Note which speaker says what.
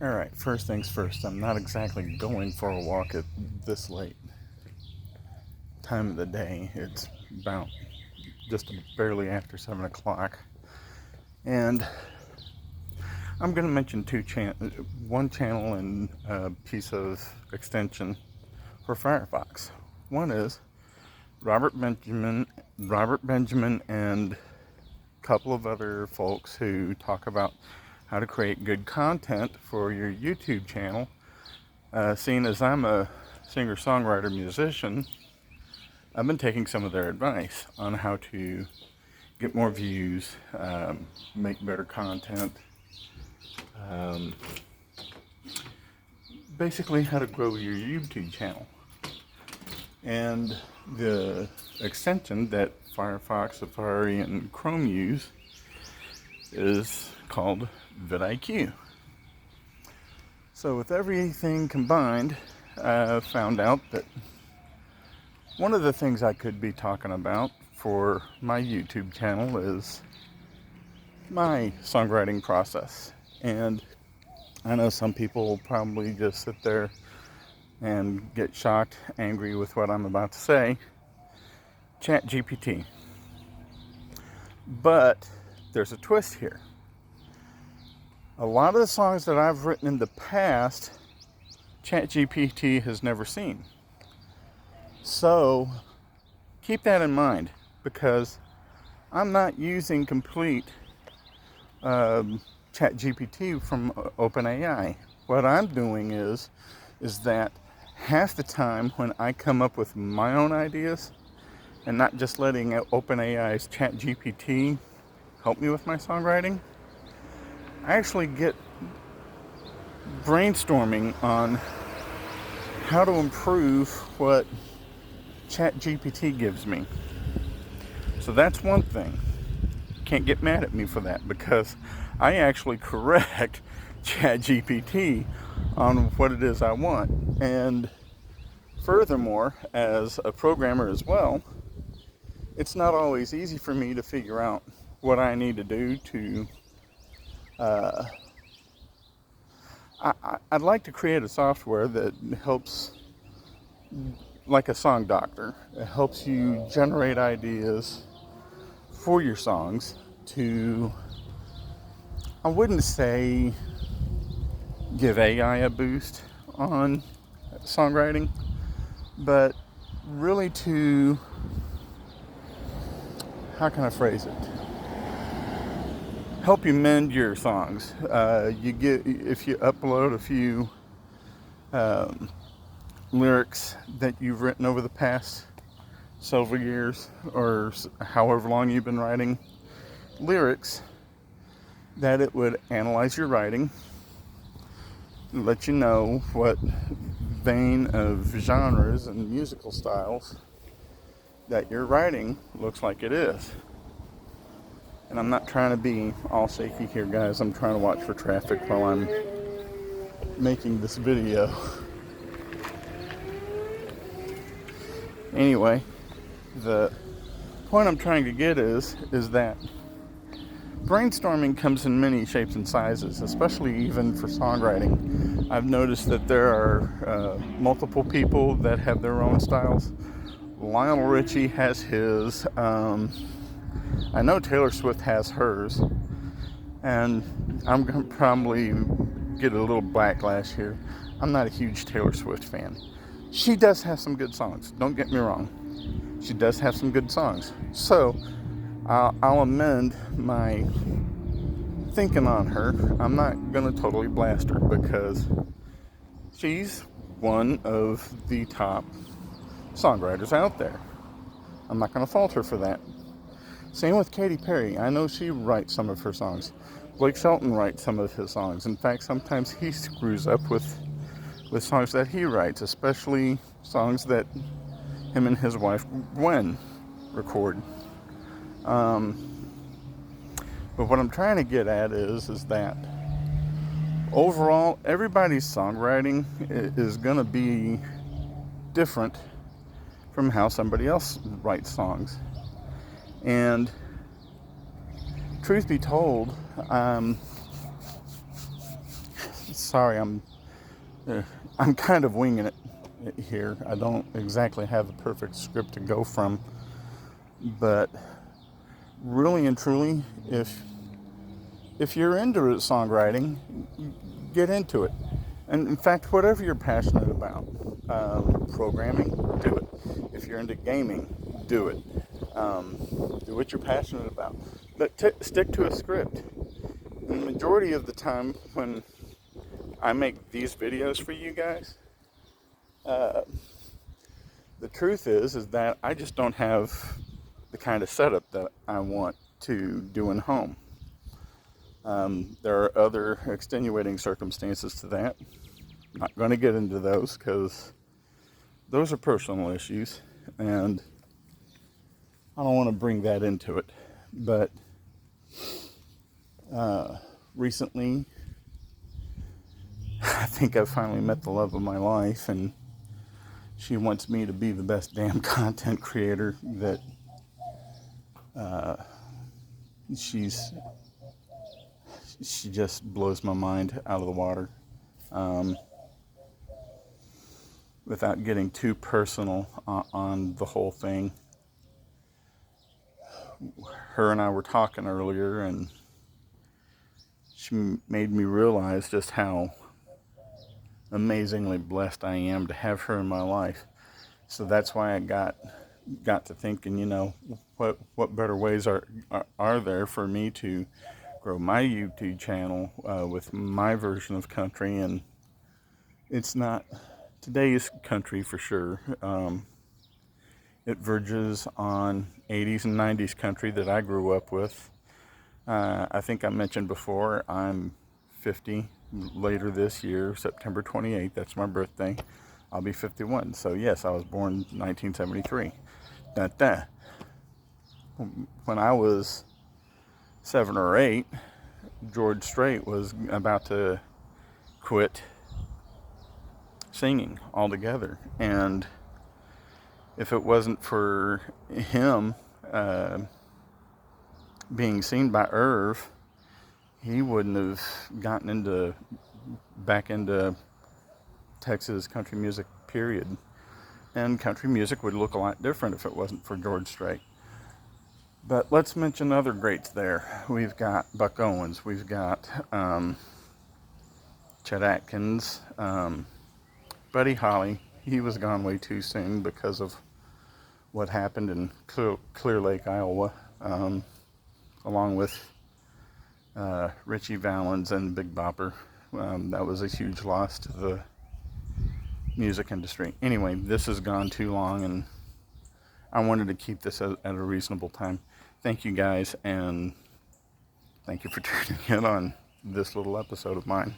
Speaker 1: Alright, first things first, I'm not exactly going for a walk at this late time of the day. It's about just barely after 7 o'clock. And I'm going to mention one channel and a piece of extension for Firefox. One is Robert Benjamin, and a couple of other folks who talk about how to create good content for your YouTube channel. Seeing as I'm a singer-songwriter musician, I've been taking some of their advice on how to get more views, make better content, um, basically how to grow your YouTube channel. And the extension that Firefox, Safari, and Chrome use is called vidIQ. So with everything combined, I found out that one of the things I could be talking about for my YouTube channel is my songwriting process. And I know some people will probably just sit there and get shocked, angry with what I'm about to say. ChatGPT. But there's a twist here. A lot of the songs that I've written in the past, ChatGPT has never seen. So keep that in mind, because I'm not using complete ChatGPT from OpenAI. What I'm doing is that half the time when I come up with my own ideas and not just letting OpenAI's ChatGPT help me with my songwriting, I actually get brainstorming on how to improve what ChatGPT gives me. So that's one thing. Can't get mad at me for that, because I actually correct ChatGPT on what it is I want. And furthermore, as a programmer as well, it's not always easy for me to figure out what I need to do to I'd like to create a software that helps, like a song doctor. It helps you generate ideas for your songs to, I wouldn't say give AI a boost on songwriting, but really to, how can I phrase it? Help you mend your songs. If you upload a few lyrics that you've written over the past several years, or however long you've been writing lyrics, that it would analyze your writing, let you know what vein of genres and musical styles that your writing looks like it is. And I'm not trying to be all shaky here, guys. I'm trying to watch for traffic while I'm making this video. Anyway, the point I'm trying to get is that brainstorming comes in many shapes and sizes, especially even for songwriting. I've noticed that there are multiple people that have their own styles. Lionel Richie has his. I know Taylor Swift has hers, and I'm going to probably get a little backlash here. I'm not a huge Taylor Swift fan. She does have some good songs, don't get me wrong. She does have some good songs. So, I'll amend my thinking on her. I'm not going to totally blast her, because she's one of the top songwriters out there. I'm not going to fault her for that. Same with Katy Perry. I know she writes some of her songs. Blake Shelton writes some of his songs. In fact, sometimes he screws up with songs that he writes, especially songs that him and his wife Gwen record. But what I'm trying to get at is that overall, everybody's songwriting is going to be different from how somebody else writes songs. And truth be told, sorry, I'm kind of winging it here. I don't exactly have a perfect script to go from, but really and truly, if you're into songwriting, get into it. And in fact, whatever you're passionate about, programming, do it. If you're into gaming, do it. Do what you're passionate about, but stick to a script. And the majority of the time, when I make these videos for you guys, the truth is that I just don't have the kind of setup that I want to do in home. There are other extenuating circumstances to that. I'm not going to get into those because those are personal issues, and I don't want to bring that into it. But recently, I think I finally met the love of my life, and she wants me to be the best damn content creator that she just blows my mind out of the water. Without getting too personal on the whole thing, her and I were talking earlier, and she made me realize just how amazingly blessed I am to have her in my life. So that's why I got to thinking, what better ways are there for me to grow my YouTube channel with my version of country. And it's not today's country for sure. It verges on 80s and 90s country that I grew up with. I think I mentioned before, I'm 50 later this year, September 28th. That's my birthday. I'll be 51. So yes, I was born 1973. When I was 7 or 8, George Strait was about to quit singing altogether. And if it wasn't for him being seen by Irv, he wouldn't have gotten back into Texas country music, period. And country music would look a lot different if it wasn't for George Strait. But let's mention other greats there. We've got Buck Owens. We've got Chet Atkins. Buddy Holly. He was gone way too soon because of what happened in Clear Lake, Iowa. Along with Richie Valens and Big Bopper. That was a huge loss to the music industry. Anyway, this has gone too long, and I wanted to keep this at a reasonable time. Thank you guys, and thank you for tuning in on this little episode of mine.